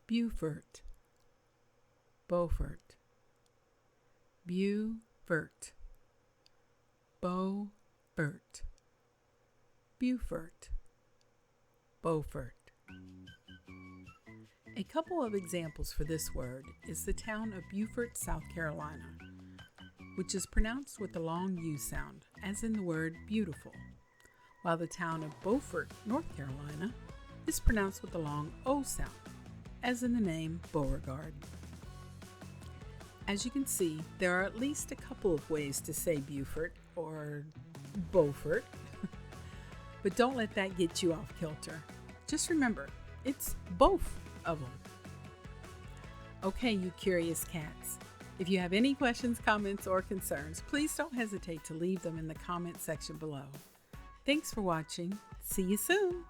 Beaufort, Beaufort, Beaufort, Beaufort, Beaufort, Beaufort. A couple of examples for this word is the town of Beaufort, South Carolina, which is pronounced with the long U sound, as in the word beautiful, while the town of Beaufort, North Carolina, is pronounced with the long O sound, as in the name Beauregard. As you can see, there are at least a couple of ways to say Beaufort or Beaufort, but don't let that get you off kilter. Just remember, it's both of them. Okay, you curious cats. If you have any questions, comments, or concerns, please don't hesitate to leave them in the comment section below. Thanks for watching. See you soon.